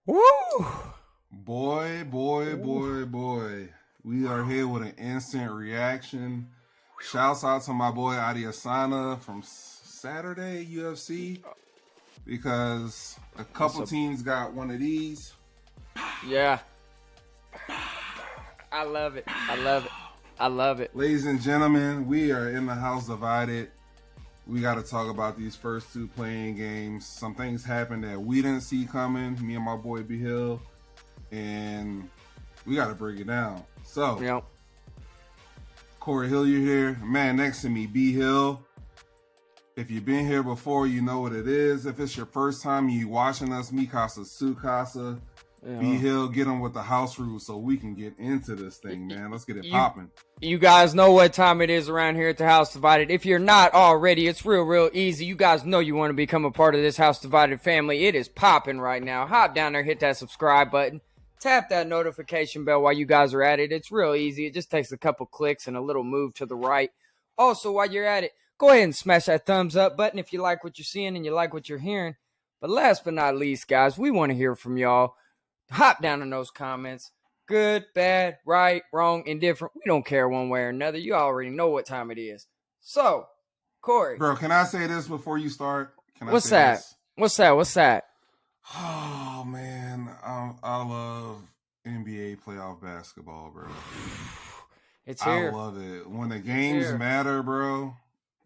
Woo! Boy, boy, boy, boy. We are here with an instant reaction. Shouts out to my boy Adi Asana from Saturday UFC because a couple teams got one of these. Yeah. I love it. I love it. I love it. Ladies and gentlemen, we are in the house divided. We got to talk about these first two playing games. Some things happened that we didn't see coming, me and my boy B Hill, and we got to break it down. So, Yep. Corey Hill, you're here. Man next to me, B Hill. If you've been here before, you know what it is. If it's your first time you watching us, Mi Casa Su Casa. B Hill, get on with the house rules so we can get into this thing, man. Let's get it popping. You guys know what time it is around here at the House Divided. If you're not already, it's real easy. You guys know you want to become a part of this House Divided family. It is popping right now. Hop down there, hit that subscribe button. Tap that notification bell while you guys are at it. It's real easy. It just takes a couple clicks and a little move to the right. Also, while you're at it, go ahead and smash that thumbs up button if you like what you're seeing and you like what you're hearing. But last but not least, guys, we want to hear from y'all. Hop down in those comments. Good, bad, right, wrong, indifferent. We don't care one way or another. You already know what time it is. So, Corey. Bro, can I say this before you start? What's that? What's that? Oh, man. I love NBA playoff basketball, bro. It's here. I love it. When the games matter, bro.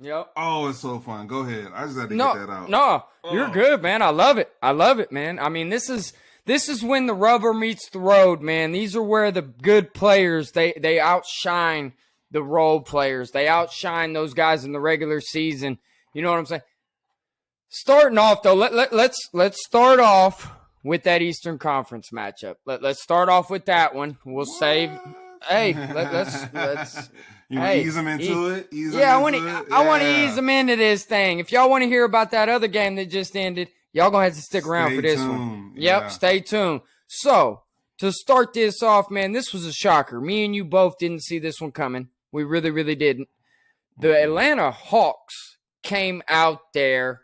Yep. Oh, it's so fun. Go ahead. I just had to get that out. No, you're good, man. I love it. I love it, man. I mean, this is when the rubber meets the road, man. These are where the good players, they outshine the role players. They outshine those guys in the regular season. You know what I'm saying? Starting off, though, let's start off with that Eastern Conference matchup. Let's start off with that one. We'll save. Hey, let's. You want to ease them into it? I want to ease them into this thing. If y'all want to hear about that other game that just ended, y'all gonna have to stick around for this one. Yep, stay tuned. So, to start this off, man, this was a shocker. Me and you both didn't see this one coming. We really didn't. The Atlanta Hawks came out there,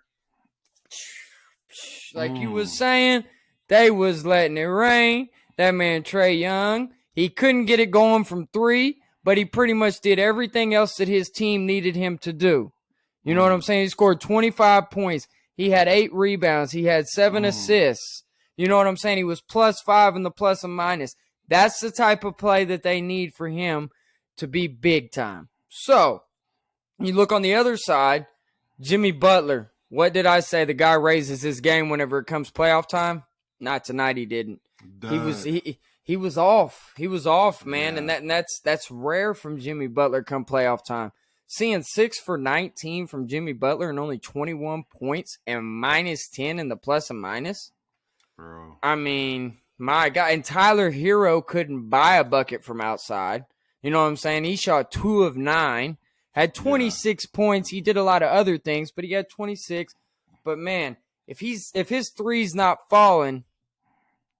like you was saying, they was letting it rain. That man, Trae Young, he couldn't get it going from three, but he pretty much did everything else that his team needed him to do. You know what I'm saying? He scored 25 points. He had 8 rebounds. He had 7 assists. You know what I'm saying? He was +5 in the plus and minus. That's the type of play that they need for him to be big time. So, you look on the other side, Jimmy Butler. What did I say? The guy raises his game whenever it comes playoff time? Not tonight, he didn't. He was off. He was off, man, and that's rare from Jimmy Butler come playoff time. Seeing 6 for 19 from Jimmy Butler and only 21 points and -10 in the plus and minus. Bro. I mean, my God. And Tyler Hero couldn't buy a bucket from outside. You know what I'm saying? He shot 2 of 9, had 26 points. He did a lot of other things, but he had 26. But, man, if his three's not falling,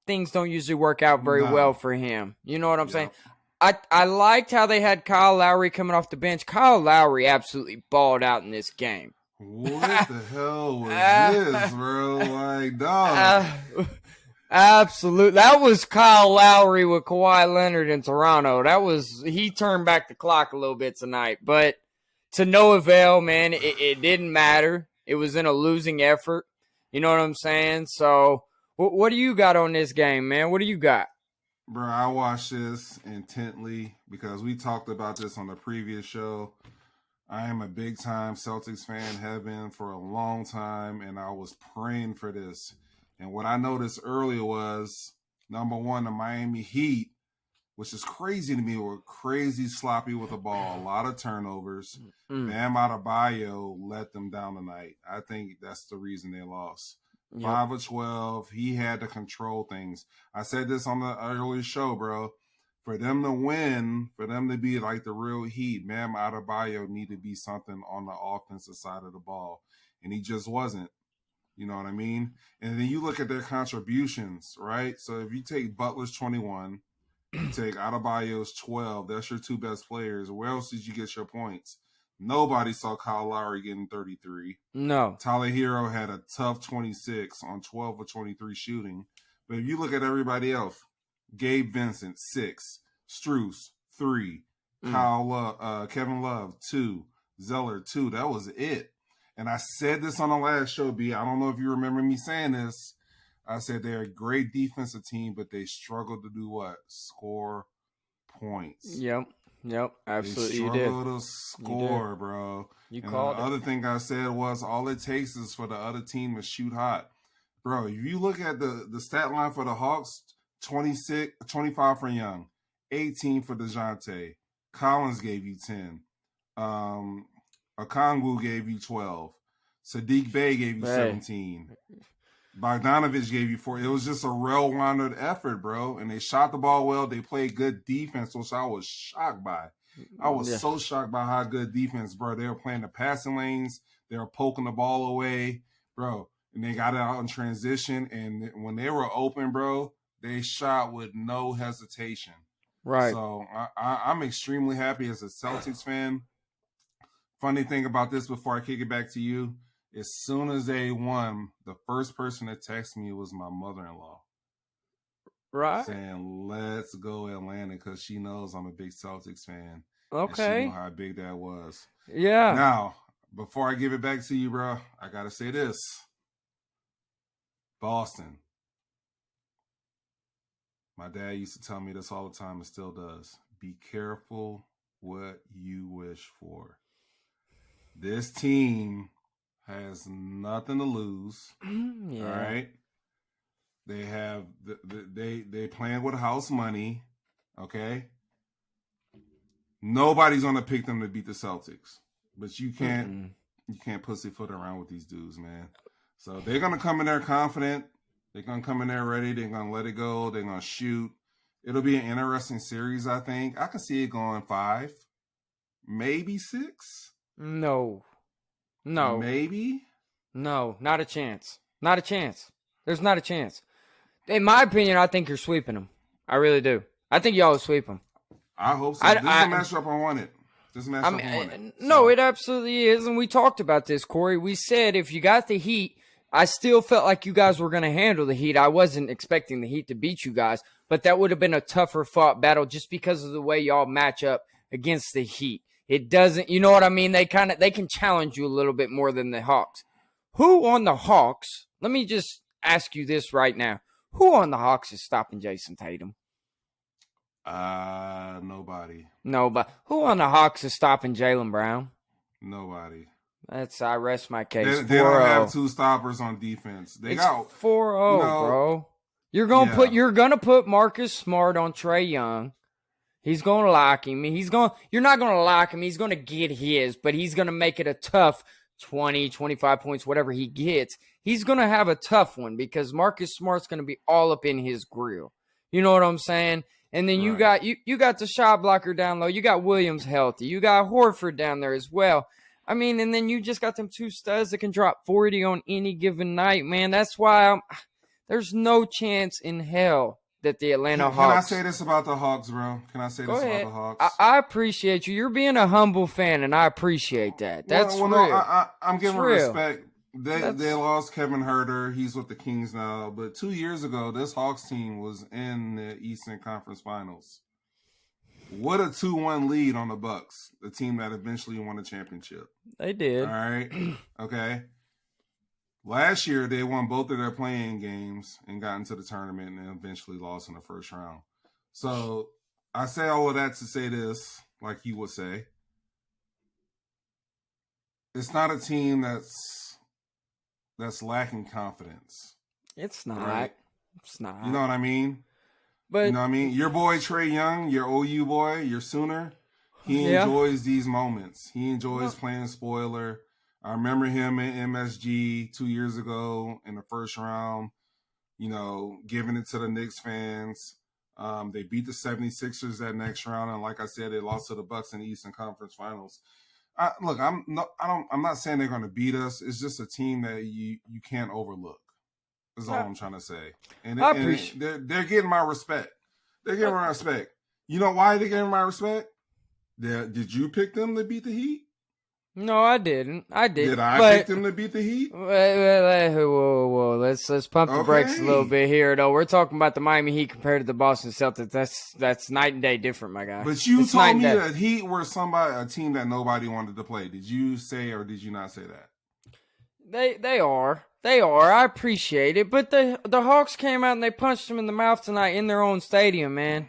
things don't usually work out very well for him. You know what I'm saying? I liked how they had Kyle Lowry coming off the bench. Kyle Lowry absolutely balled out in this game. What the hell was this, bro? Like, dog. Absolutely. That was Kyle Lowry with Kawhi Leonard in Toronto. He turned back the clock a little bit tonight. But to no avail, man, it didn't matter. It was in a losing effort. You know what I'm saying? So, what do you got on this game, man? What do you got? Bro, I watched this intently because we talked about this on the previous show. I am a big-time Celtics fan, have been for a long time, and I was praying for this. And what I noticed earlier was, number one, the Miami Heat, which is crazy to me, were crazy sloppy with the ball, a lot of turnovers. Bam Adebayo let them down tonight. I think that's the reason they lost. 5 of 12. He had to control things. I said this on the earlier show, bro. For them to win, for them to be like the real Heat, Bam Adebayo need to be something on the offensive side of the ball. And he just wasn't. You know what I mean? And then you look at their contributions, right? So if you take Butler's 21, you take Adebayo's 12, that's your 2 best players. Where else did you get your points? Nobody saw Kyle Lowry getting 33. No. Tyler Hero had a tough 26 on 12 of 23 shooting. But if you look at everybody else, Gabe Vincent, 6. Strus, 3. Kevin Love, 2. Zeller, 2. That was it. And I said this on the last show, B. I don't know if you remember me saying this. I said they're a great defensive team, but they struggle to do what? Score points. Yep, absolutely. They struggle to score, bro. You and called the other thing I said was all it takes is for the other team to shoot hot. Bro, if you look at the stat line for the Hawks, 25 for Young, 18 for DeJounte. Collins gave you 10. Okongwu gave you 12. Sadiq Bey gave you 17. Bogdanovich gave you 4. It was just a well-rounded effort, bro. And they shot the ball well. They played good defense, which I was shocked by. I was so shocked by how good defense, bro. They were playing the passing lanes. They were poking the ball away, bro. And they got it out in transition. And when they were open, bro, they shot with no hesitation. Right. So I'm extremely happy as a Celtics fan. Funny thing about this before I kick it back to you, as soon as they won, the first person that texted me was my mother-in-law. Right. Saying, let's go Atlanta, because she knows I'm a big Celtics fan. Okay. And she knew how big that was. Yeah. Now, before I give it back to you, bro, I got to say this. Boston. My dad used to tell me this all the time and still does. Be careful what you wish for. This team has nothing to lose. Yeah. All right. They have they playing with house money. Okay. Nobody's gonna pick them to beat the Celtics. But you can't pussyfoot around with these dudes, man. So they're gonna come in there confident. They're gonna come in there ready. They're gonna let it go. They're gonna shoot. It'll be an interesting series, I think. I can see it going 5, maybe 6. No. Maybe? No, not a chance. Not a chance. There's not a chance. In my opinion, I think you're sweeping them. I really do. I think y'all will sweep them. I hope so. This is a matchup I wanted. No, it absolutely is. And we talked about this, Corey. We said if you got the Heat, I still felt like you guys were going to handle the Heat. I wasn't expecting the Heat to beat you guys, but that would have been a tougher fought battle just because of the way y'all match up against the Heat. It doesn't, you know what I mean? They can challenge you a little bit more than the Hawks. Who on the Hawks, let me just ask you this right now. Who on the Hawks is stopping Jason Tatum? Nobody. Nobody. Who on the Hawks is stopping Jaylen Brown? Nobody. I rest my case. They don't have 2 stoppers on defense. It's got 4-0, bro. You're gonna put Marcus Smart on Trae Young. He's gonna lock him. You're not gonna lock him. He's gonna get his, but he's gonna make it a tough 20, 25 points, whatever he gets. He's gonna have a tough one because Marcus Smart's gonna be all up in his grill. You know what I'm saying? And then you got the shot blocker down low. You got Williams healthy. You got Horford down there as well. I mean, and then you just got them 2 studs that can drop 40 on any given night, man. That's why there's no chance in hell that the Atlanta Hawks. Can I say this about the Hawks, bro? Can I say this about the Hawks? I appreciate you. You're being a humble fan, and I appreciate that. That's real. No, I'm giving respect. They lost Kevin Huerter. He's with the Kings now. But 2 years ago, this Hawks team was in the Eastern Conference Finals. What a 2-1 lead on the Bucks, the team that eventually won the championship. They did. All right. Okay. Last year, they won both of their playing games and got into the tournament and eventually lost in the first round. So I say all of that to say this, like you would say. It's not a team that's lacking confidence. It's not. Right? It's not. You know what I mean? But you know what I mean? Your boy Trae Young, your OU boy, your Sooner, he enjoys these moments. He enjoys playing spoiler. I remember him in MSG 2 years ago in the first round, giving it to the Knicks fans. They beat the 76ers that next round, and like I said, they lost to the Bucks in the Eastern Conference Finals. I'm not saying they're going to beat us. It's just a team that you can't overlook. Is all I'm trying to say. And they're getting my respect. They're getting my respect. You know why they're getting my respect? Did you pick them to beat the Heat? No, I didn't. I did. Did I but, pick them to beat the Heat? Whoa. Let's pump the brakes a little Okay. bit here, though. We're talking about the Miami Heat compared to the Boston Celtics. That's night and day different, my guy. But you It's night told and me day. that Heat were a team that nobody wanted to play. Did you say or did you not say that? They are. I appreciate it, but the Hawks came out and they punched them in the mouth tonight in their own stadium, man.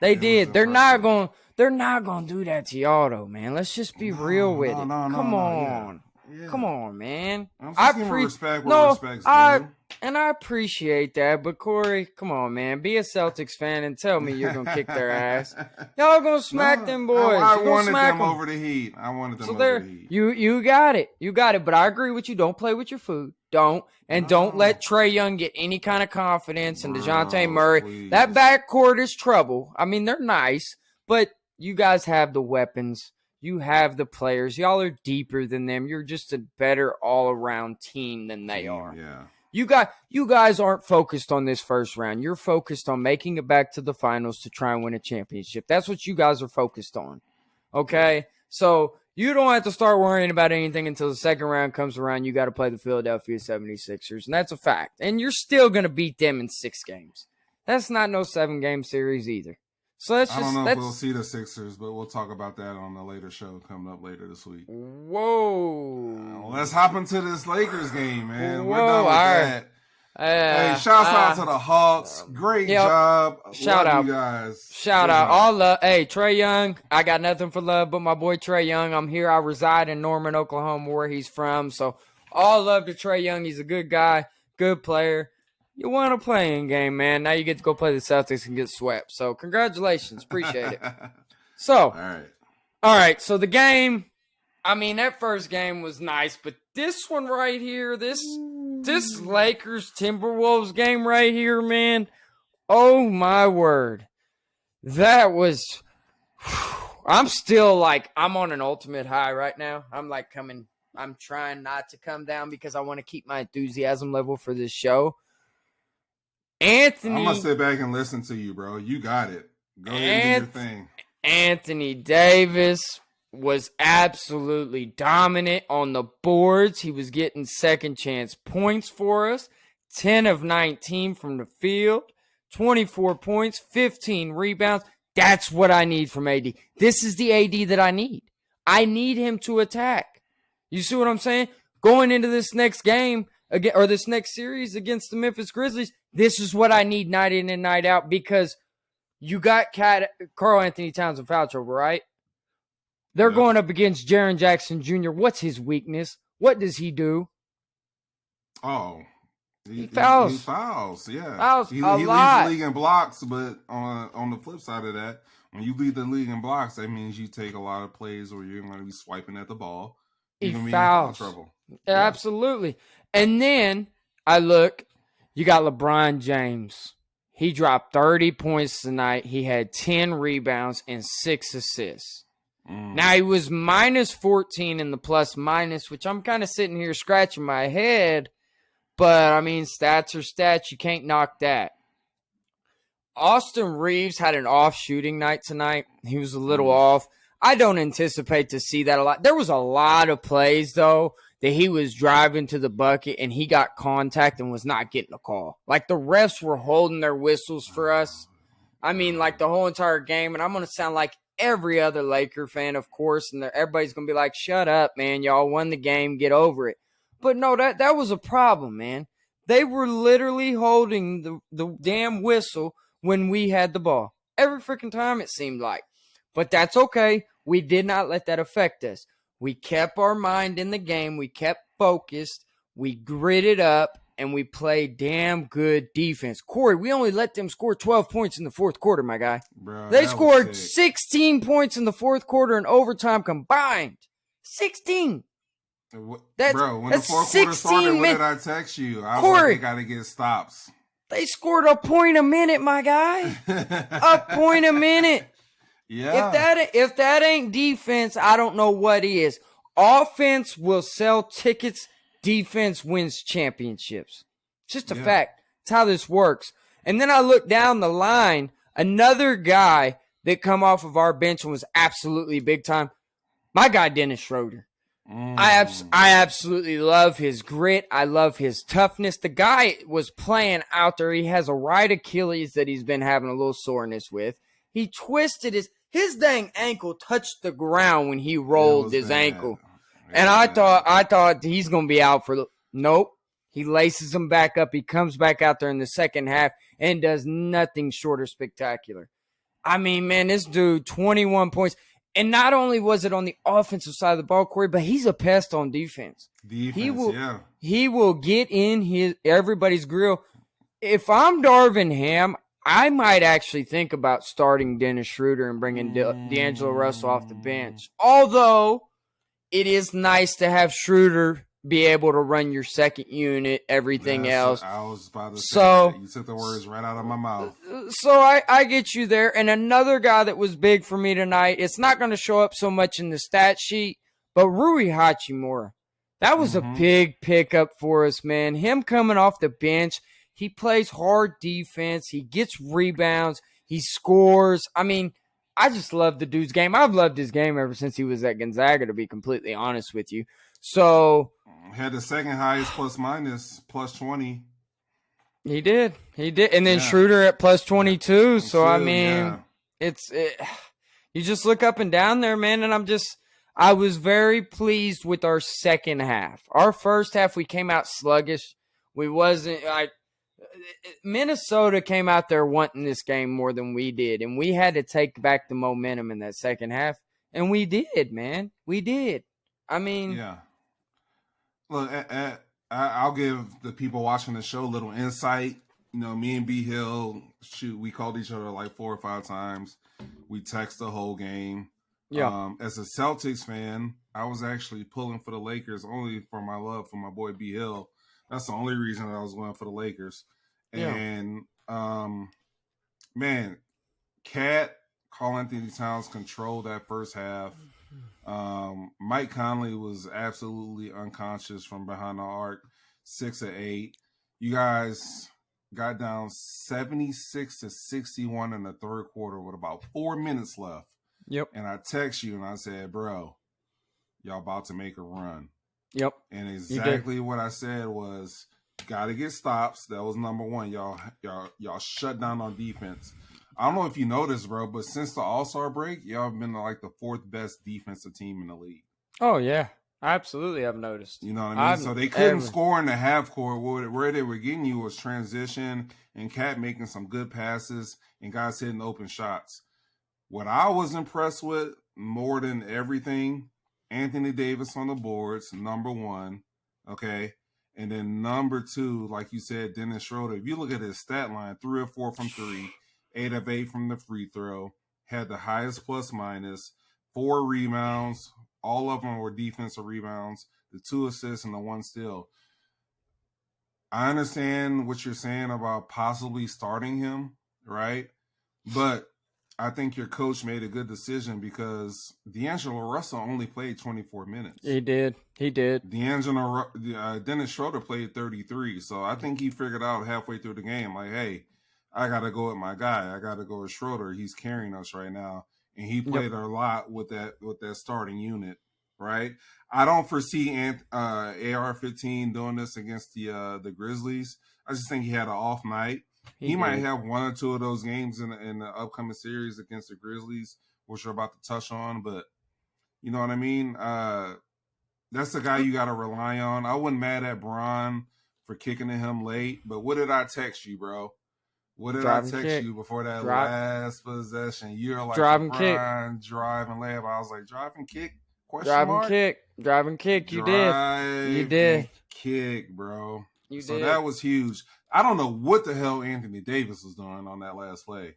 They did. They're not going. They're not going to do that to y'all, though, man. Let's just be real with it. Come on. Yeah. Come on, man. I'm just giving respect where respect's due. And I appreciate that, but Corey, come on, man. Be a Celtics fan and tell me you're going to kick their ass. Y'all going to smack them boys. I wanted them over the Heat. I wanted them so over the Heat. You got it. You got it. But I agree with you. Don't play with your food. Don't let Trae Young get any kind of confidence and DeJounte Murray. Please. That backcourt is trouble. I mean, they're nice, but you guys have the weapons. You have the players. Y'all are deeper than them. You're just a better all-around team than they are. Yeah. You guys aren't focused on this first round. You're focused on making it back to the finals to try and win a championship. That's what you guys are focused on. Okay? So you don't have to start worrying about anything until the second round comes around. You got to play the Philadelphia 76ers, and that's a fact. And you're still going to beat them in 6 games. That's not no 7-game series either. So I don't know if we'll see the Sixers, but we'll talk about that on the later show coming up later this week. Whoa. Let's hop into this Lakers game, man. Whoa, We're done with that. Hey, shouts out to the Hawks. Great job. Shout out. You guys. Shout out. All love. Hey, Trae Young. I got nothing for love but my boy Trae Young. I'm here. I reside in Norman, Oklahoma, where he's from. So all love to Trae Young. He's a good guy, good player. You won a playing game, man. Now you get to go play the Celtics and get swept. So congratulations. Appreciate it. So, all right. So the game, I mean, that first game was nice, but this one right here, this Lakers Timberwolves game right here, man. Oh my word. That was, I'm still like, I'm on an ultimate high right now. I'm trying not to come down because I want to keep my enthusiasm level for this show. Anthony, I'm gonna sit back and listen to you, bro. You got it. Go ahead and do your thing. Anthony Davis was absolutely dominant on the boards. He was getting second chance points for us. 10 of 19 from the field, 24 points, 15 rebounds. That's what I need from AD. This is the AD that I need. I need him to attack. You see what I'm saying? Going into this next game, or this next series against the Memphis Grizzlies, this is what I need night in and night out because you got Karl Anthony Towns in foul trouble, right? They're going up against Jaren Jackson Jr. What's his weakness? What does he do? Oh, he fouls. He fouls, yeah. Fouls he a leads lot. the league in blocks, but on the flip side of that, when you lead the league in blocks, that means you take a lot of plays where you're going to be swiping at the ball. He fouls. Trouble. Absolutely. And then I look, you got LeBron James. He dropped 30 points tonight. He had 10 rebounds and 6 assists. Now, he was minus 14 in the plus minus, which I'm kind of sitting here scratching my head. But, I mean, stats are stats. You can't knock that. Austin Reeves had an off shooting night tonight. He was a little off. I don't anticipate to see that a lot. There was a lot of plays, though, that he was driving to the bucket and he got contact and was not getting a call. Like, the refs were holding their whistles for us. I mean, like, the whole entire game. And I'm going to sound like every other Laker fan, of course, and everybody's going to be like, shut up, man. Y'all won the game. Get over it. But, no, that was a problem, man. They were literally holding the damn whistle when we had the ball. Every freaking time it seemed like. But that's okay. We did not let that affect us. We kept our mind in the game. We kept focused. We gritted up, and we played damn good defense. Corey, we only let them score 12 points in the fourth quarter, my guy. Bro, they scored 16 points in the fourth quarter and overtime combined. 16. Bro, when the fourth quarter started, what did I text you? I was Corey, like, they got to get stops. They scored a point a minute, my guy. A point a minute. Yeah. If that ain't defense, I don't know what is. Offense will sell tickets. Defense wins championships. It's just a fact. It's how this works. And then I look down the line. Another guy that come off of our bench and was absolutely big time. My guy, Dennis Schroeder. I absolutely love his grit. I love his toughness. The guy was playing out there. He has a right Achilles that he's been having a little soreness with. He twisted his dang ankle touched the ground when he rolled his ankle. And I thought he's going to be out for nope. He laces him back up. He comes back out there in the second half and does nothing short of spectacular. I mean, man, this dude, 21 points. And not only was it on the offensive side of the ball, Corey, but he's a pest on defense. He will get in everybody's grill. If I'm Darvin Ham, I might actually think about starting Dennis Schroeder and bringing D'Angelo Russell off the bench. Although it is nice to have Schroeder be able to run your second unit, everything else. I was about to say that. You took the words right out of my mouth. So I get you there. And another guy that was big for me tonight, it's not going to show up so much in the stat sheet, but Rui Hachimura. That was a big pickup for us, man. Him coming off the bench, he plays hard defense. He gets rebounds. He scores. I mean, I just love the dude's game. I've loved his game ever since he was at Gonzaga, to be completely honest with you. So had the second highest plus minus, plus 20. He did. And then Schroeder at plus 22. So, I mean, you just look up and down there, man. And I was very pleased with our second half. Our first half, we came out sluggish. Minnesota came out there wanting this game more than we did. And we had to take back the momentum in that second half. And we did, man. We did. I mean. Yeah. Look, I'll give the people watching the show a little insight. You know, me and B Hill, we called each other like 4 or 5 times. We text the whole game. Yeah. As a Celtics fan, I was actually pulling for the Lakers only for my love for my boy B Hill. That's the only reason I was going for the Lakers. Yeah. And, man, Cat, Karl-Anthony Towns controlled that first half. Mike Conley was absolutely unconscious from behind the arc, 6 of 8. You guys got down 76-61 in the third quarter with about 4 minutes left. Yep. And I text you and I said, bro, y'all about to make a run. Yep. And exactly what I said was, got to get stops. That was number one. Y'all shut down on defense. I don't know if you noticed, bro, but since the All-Star break, y'all have been like the 4th best defensive team in the league. Oh, yeah. I absolutely have noticed. You know what I mean? So they couldn't score in the half court. Where they were getting you was transition and Cat making some good passes and guys hitting open shots. What I was impressed with more than everything, Anthony Davis on the boards, number 1, okay? And then number 2, like you said, Dennis Schroeder. If you look at his stat line, 3 or 4 from 3, 8 of 8 from the free throw, had the highest plus minus, 4 rebounds. All of them were defensive rebounds, the 2 assists and the 1 steal. I understand what you're saying about possibly starting him, right? But I think your coach made a good decision because D'Angelo Russell only played 24 minutes. He did. Dennis Schroeder played 33. So I think he figured out halfway through the game, like, hey, I got to go with my guy. I got to go with Schroeder. He's carrying us right now. And he played a lot with that starting unit, right? I don't foresee AR-15 doing this against the Grizzlies. I just think he had an off night. He might have 1 or 2 of those games in the upcoming series against the Grizzlies, which we're about to touch on. But you know what I mean? That's the guy you got to rely on. I wasn't mad at Bron for kicking to him late. But what did I text you, bro? What did I text you before that last possession? You're like, drive and layup. I was like, drive and kick? Drive and kick. You did. Kick, bro. So that was huge. I don't know what the hell Anthony Davis was doing on that last play.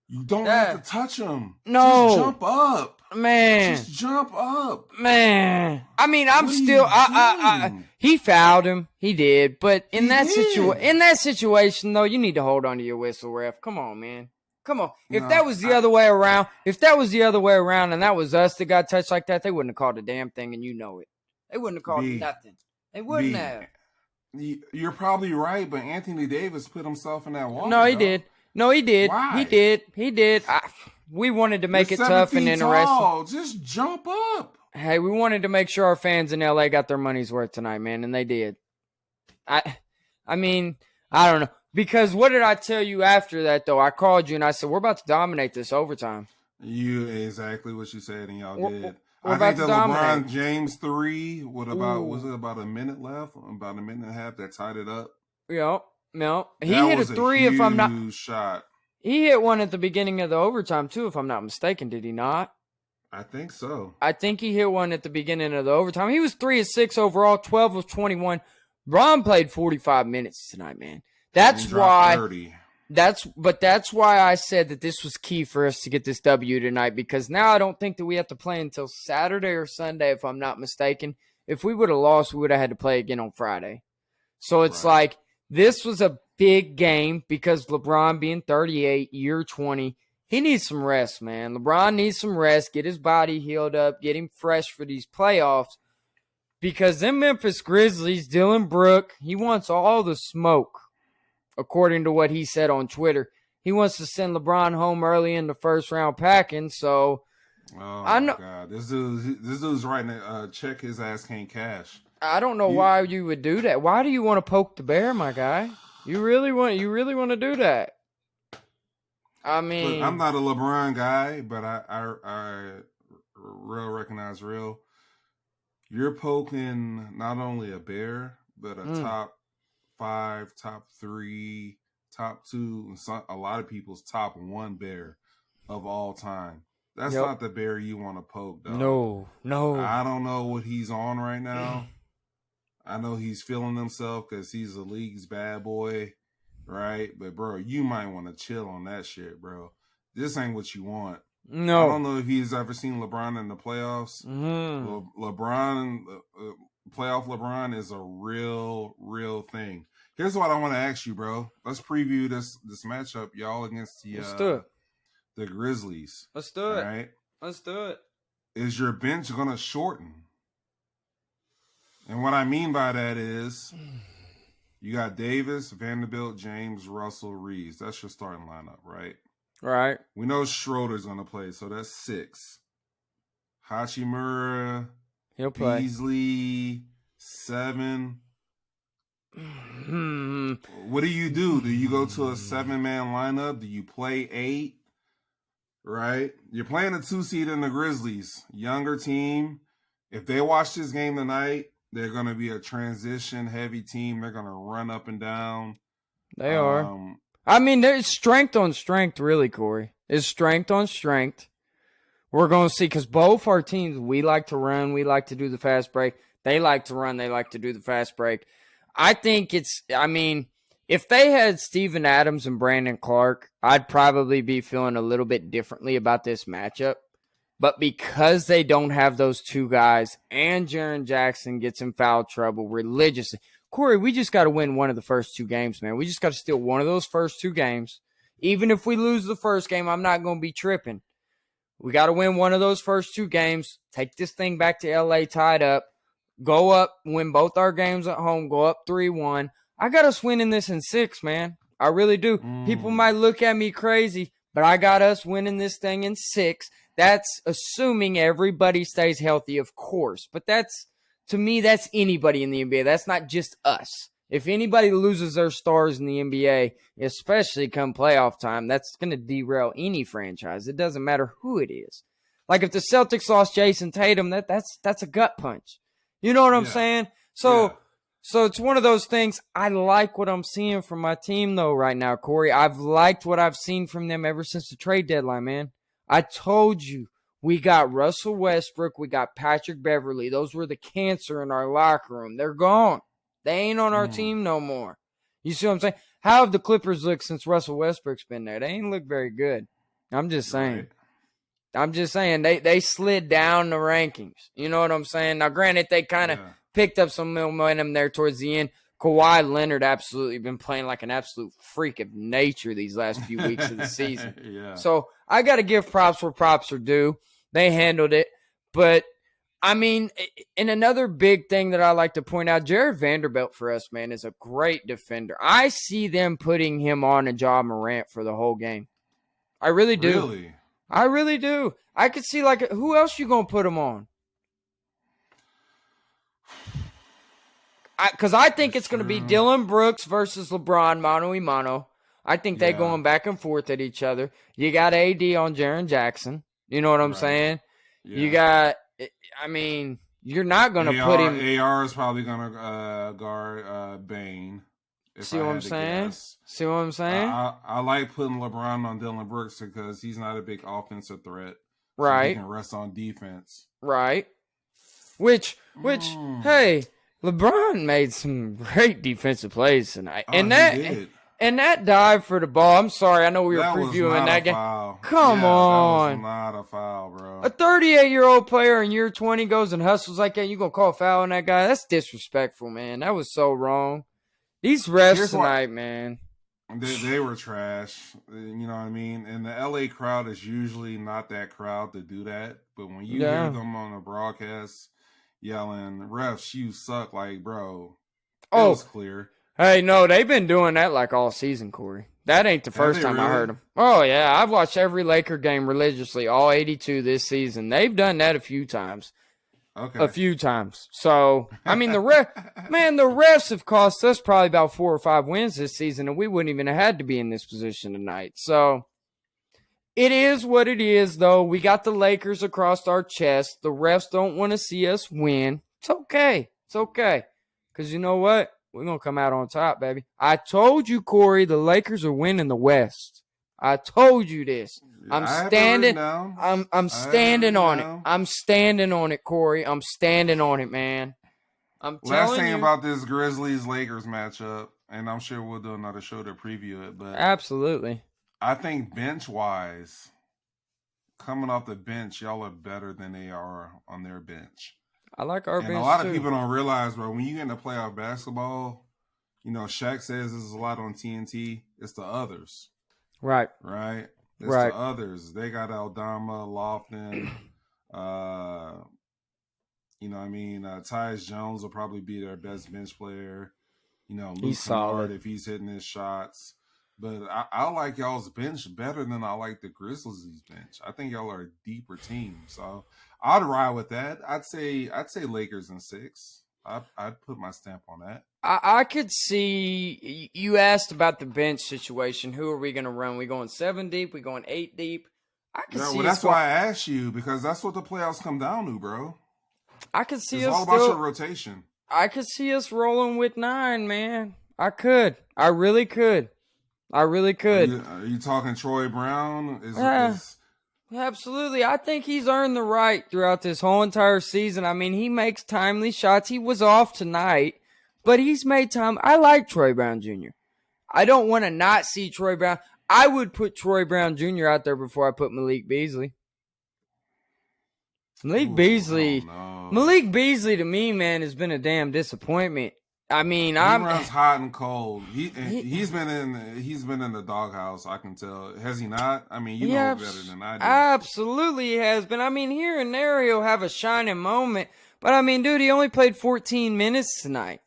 You don't have to touch him. No. Just jump up. Man. Just jump up. Man. I mean, he fouled him. He did. But in that situation, though, you need to hold on to your whistle, ref. Come on, man. Come on. If that was the other way around, and that was us that got touched like that, they wouldn't have called a damn thing, and you know it. They wouldn't have called nothing. They wouldn't have. You're probably right, but Anthony Davis put himself in that water. No, he did. Why? He did. We wanted to make it tough and interesting. Just jump up. Hey, we wanted to make sure our fans in LA got their money's worth tonight, man, and they did. I mean, I don't know. Because what did I tell you after that, though? I called you and I said, we're about to dominate this overtime. You exactly what you said, and y'all did. We're I think about that to LeBron dominate. James 3 with was Ooh. it about a minute left? About a minute and a half that tied it up. Yep. No. He That hit a was three if I'm not. huge shot. He hit one at the beginning of the overtime, too, if I'm not mistaken. Did he not? I think so. I think he hit one at the beginning of the overtime. He was 3 of 6 overall, 12 of 21. Ron played 45 minutes tonight, man. That's why. 30. That's why I said that this was key for us to get this W tonight, because now I don't think that we have to play until Saturday or Sunday, if I'm not mistaken. If we would have lost, we would have had to play again on Friday. So it's like this was a big game because LeBron being 38, year 20, he needs some rest, man. LeBron needs some rest, get his body healed up, get him fresh for these playoffs, because them Memphis Grizzlies, Dylan Brooke, he wants all the smoke. According to what he said on Twitter, he wants to send LeBron home early in the first round packing. So, I know. God, this dude's writing a check his ass can't cash. I don't know why you would do that. Why do you want to poke the bear, my guy? You really want to do that? I mean, look, I'm not a LeBron guy, but I real recognize real. You're poking not only a bear, but a top 5, top 3, top 2, and a lot of people's top 1 bear of all time. That's not the bear you want to poke, dog. No. I don't know what he's on right now. I know he's feeling himself because he's the league's bad boy, right? But, bro, you might want to chill on that shit, bro. This ain't what you want. No. I don't know if he's ever seen LeBron in the playoffs. Playoff LeBron is a real thing. Here's what I want to ask you, bro. Let's preview this matchup, y'all, against the Grizzlies. Let's do it. All right? Let's do it. Is your bench going to shorten? And what I mean by that is you got Davis, Vanderbilt, James, Russell, Reeves. That's your starting lineup, right? Right. We know Schroeder's going to play, so that's 6. Hachimura, he'll play. Beasley, 7. What do you do? Do you go to a 7-man lineup? Do you play 8? Right? You're playing a 2-seed in the Grizzlies. Younger team. If they watch this game tonight, they're going to be a transition-heavy team. They're going to run up and down. They are. I mean, there's strength on strength, really, Corey. It's strength on strength. We're going to see, because both our teams, we like to run, we like to do the fast break. They like to run, they like to do the fast break. I think if they had Steven Adams and Brandon Clark, I'd probably be feeling a little bit differently about this matchup. But because they don't have those two guys and Jaren Jackson gets in foul trouble religiously, Corey, we just got to win one of the first 2 games, man. We just got to steal one of those first 2 games. Even if we lose the first game, I'm not going to be tripping. We got to win one of those first 2 games, take this thing back to LA tied up, go up, win both our games at home, go up 3-1. I got us winning this in 6, man. I really do. People might look at me crazy, but I got us winning this thing in 6. That's assuming everybody stays healthy, of course. But to me, that's anybody in the NBA. That's not just us. If anybody loses their stars in the NBA, especially come playoff time, that's going to derail any franchise. It doesn't matter who it is. Like if the Celtics lost Jason Tatum, that's a gut punch. You know what I'm saying? So it's one of those things. I like what I'm seeing from my team, though, right now, Corey. I've liked what I've seen from them ever since the trade deadline, man. I told you, we got Russell Westbrook, we got Patrick Beverly. Those were the cancer in our locker room. They're gone. They ain't on our team no more. You see what I'm saying? How have the Clippers looked since Russell Westbrook's been there? They ain't looked very good. I'm just saying. Right. I'm just saying they slid down the rankings. You know what I'm saying? Now, granted, they kind of picked up some momentum there towards the end. Kawhi Leonard absolutely been playing like an absolute freak of nature these last few weeks of the season. So I got to give props where props are due. They handled it. But, I mean, and another big thing that I like to point out, Jared Vanderbilt for us, man, is a great defender. I see them putting him on a Ja Morant for the whole game. I really do. Really? I really do. I could see, like, who else you going to put him on? Because I think That's it's going to be true. Dylan Brooks versus LeBron mano a mano. I think they Yeah. going back and forth at each other. You got AD on Jaren Jackson. You know what I'm Right. saying? Yeah. You got, I mean, you're not going to put him. AR is probably gonna guard Bane. See what I'm saying? See what I'm saying? I like putting LeBron on Dylan Brooks because he's not a big offensive threat. Right. So he can rest on defense. Right. Which, hey, LeBron made some great defensive plays tonight. And that dive for the ball, I'm sorry, I know we were previewing that game. Foul. Come on. That was not a foul, bro. A 38-year-old player in year 20 goes and hustles like that, you going to call a foul on that guy? That's disrespectful, man. That was so wrong. These refs tonight, man. They were trash. You know what I mean? And the LA crowd is usually not that crowd to do that. But when you hear them on the broadcast yelling, refs, you suck, like, bro, it was clear. Hey, no, they've been doing that like all season, Corey. That ain't the first time I heard them. Oh, yeah, I've watched every Laker game religiously, all 82 this season. They've done that a few times. Okay. A few times. So, I mean, the refs have cost us probably about 4 or 5 wins this season, and we wouldn't even have had to be in this position tonight. So, it is what it is, though. We got the Lakers across our chest. The refs don't want to see us win. It's okay. It's okay. Because you know what? We're going to come out on top, baby. I told you, Corey, the Lakers are winning the West. I told you this. I'm standing on it. I'm standing on it, Corey. I'm standing on it, man. I'm telling you. Last thing about this Grizzlies-Lakers matchup, and I'm sure we'll do another show to preview it, but absolutely. I think bench-wise, coming off the bench, y'all are better than they are on their bench. I like our bench, and a lot of people don't realize, bro, when you get into playoff basketball, you know, Shaq says this is a lot on TNT. It's the others. Right. Right? It's the others. They got Aldama, Lofton, you know what I mean? Tyus Jones will probably be their best bench player. You know, Luke Kennard if he's hitting his shots. But I like y'all's bench better than I like the Grizzlies' bench. I think y'all are a deeper team. So I'd ride with that. I'd say Lakers in 6. I'd put my stamp on that. I could see you asked about the bench situation. Who are we going to run? We going 7 deep? We going 8 deep? I could see. Well, that's why I asked you, because that's what the playoffs come down to, bro. I could see it's us all about your rotation. I could see us rolling with 9, man. I could. I really could. I really could. Are you talking Troy Brown? Absolutely. I think he's earned the right throughout this whole entire season. I mean, he makes timely shots. He was off tonight, but he's made time. I like Troy Brown Jr. I don't want to not see Troy Brown. I would put Troy Brown Jr. out there before I put Malik Beasley. Malik Beasley to me, man, has been a damn disappointment. I mean, he runs hot and cold. He's been in the doghouse. I can tell. Has he not? I mean, you know better than I do. Absolutely, he has been. I mean, here and there he'll have a shining moment, but I mean, dude, he only played 14 minutes tonight.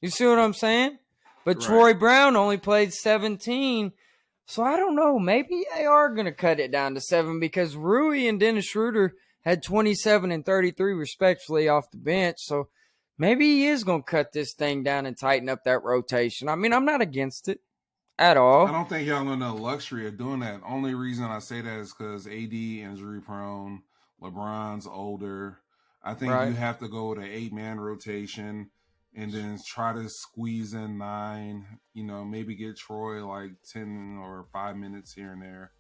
You see what I'm saying? But Troy Brown only played 17. So I don't know. Maybe they are gonna cut it down to 7 because Rui and Dennis Schroeder had 27 and 33 respectively off the bench. So maybe he is going to cut this thing down and tighten up that rotation. I mean, I'm not against it at all. I don't think y'all know the luxury of doing that. Only reason I say that is because AD injury prone, LeBron's older. I think you have to go with an 8-man rotation and then try to squeeze in 9. You know, maybe get Troy like 10 or 5 minutes here and there.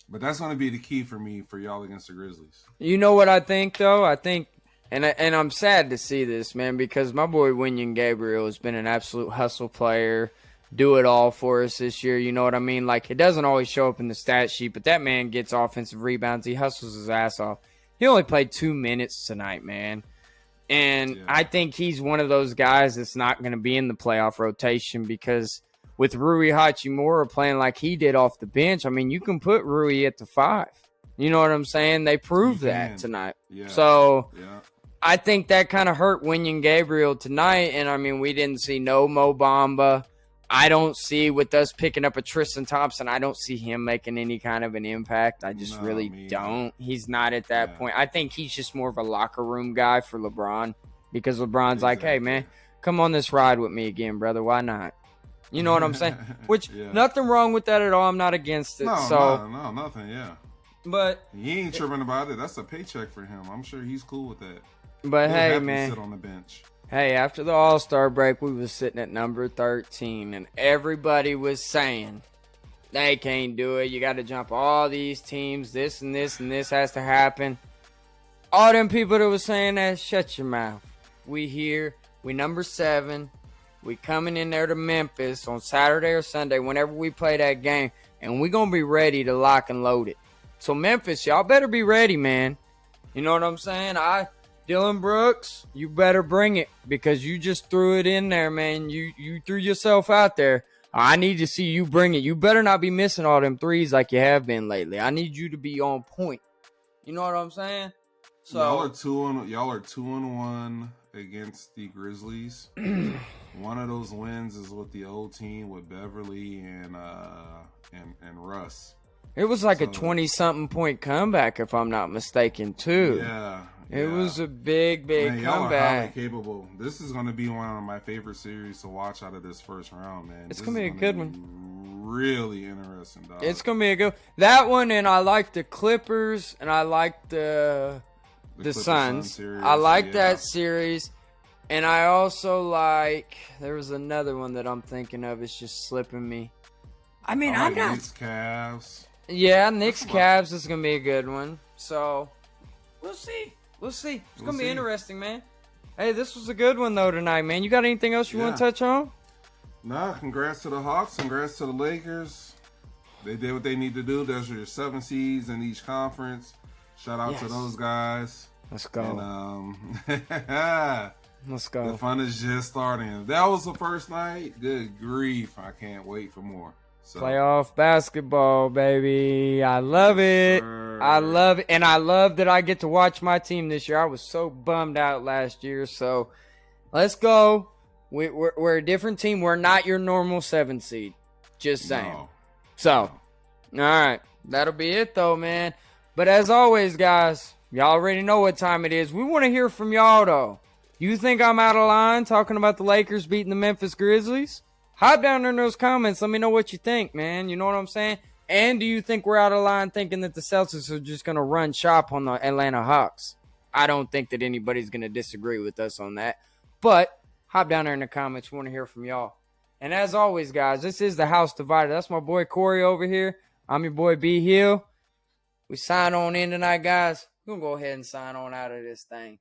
But that's going to be the key for me for y'all against the Grizzlies. You know what I think, though? I think, and I'm sad to see this, man, because my boy Wenyen Gabriel has been an absolute hustle player, do it all for us this year. You know what I mean? Like, it doesn't always show up in the stat sheet, but that man gets offensive rebounds. He hustles his ass off. He only played 2 minutes tonight, man. And I think he's one of those guys that's not going to be in the playoff rotation because with Rui Hachimura playing like he did off the bench, I mean, you can put Rui at the 5. You know what I'm saying? They proved that tonight. Yeah. So I think that kind of hurt Wenyen Gabriel tonight. And, I mean, we didn't see no Mo Bamba. I don't see with us picking up a Tristan Thompson, I don't see him making any kind of an impact. I just really don't. He's not at that point. I think he's just more of a locker room guy for LeBron because LeBron's like, hey, man, come on this ride with me again, brother. Why not? You know what I'm saying? Which, nothing wrong with that at all. I'm not against it. No, nothing, yeah. But he ain't tripping about it. That's a paycheck for him. I'm sure he's cool with that. But He'll hey, man. sit on the bench. Hey, after the All-Star break, we was sitting at number 13, and everybody was saying, they can't do it. You got to jump all these teams. This and this and this has to happen. All them people that was saying that, shut your mouth. We here. We number 7. We coming in there to Memphis on Saturday or Sunday whenever we play that game, and we going to be ready to lock and load it. So, Memphis, y'all better be ready, man. You know what I'm saying? Dylan Brooks, you better bring it because you just threw it in there, man. You threw yourself out there. I need to see you bring it. You better not be missing all them threes like you have been lately. I need you to be on point. You know what I'm saying? So y'all are 2-1 against the Grizzlies. One of those wins is with the old team with Beverly and Russ. It was like a 20-something point comeback, if I'm not mistaken, too. Yeah. It was a big man, y'all comeback. Are highly capable. This is going to be one of my favorite series to watch out of this first round, man. It's going to be a good one. Really interesting, dog. It's going to be a good that one, and I like the Clippers, and I like the Suns. Series, I like that series, and I also like, there was another one that I'm thinking of. It's just slipping me. I mean, I'm not. Knicks, Cavs. Yeah, Knicks, Cavs is going to be a good one. So, we'll see. It's going to be interesting, man. Hey, this was a good one, though, tonight, man. You got anything else you want to touch on? Nah, congrats to the Hawks. Congrats to the Lakers. They did what they need to do. Those are your 7 seeds in each conference. Shout out to those guys. Let's go. And, let's go. The fun is just starting. That was the first night. Good grief. I can't wait for more. So. Playoff basketball, baby. I love it. I love it. And I love that I get to watch my team this year. I was so bummed out last year. So let's go. We're a different team. We're not your normal 7 seed. Just saying. No. So, all right. That'll be it, though, man. But as always, guys, y'all already know what time it is. We want to hear from y'all, though. You think I'm out of line talking about the Lakers beating the Memphis Grizzlies? Hop down there in those comments. Let me know what you think, man. You know what I'm saying? And do you think we're out of line thinking that the Celtics are just going to run shop on the Atlanta Hawks? I don't think that anybody's going to disagree with us on that. But hop down there in the comments. We want to hear from y'all. And as always, guys, this is the House Divider. That's my boy Corey over here. I'm your boy B Hill. We sign on in tonight, guys. We're going to go ahead and sign on out of this thing.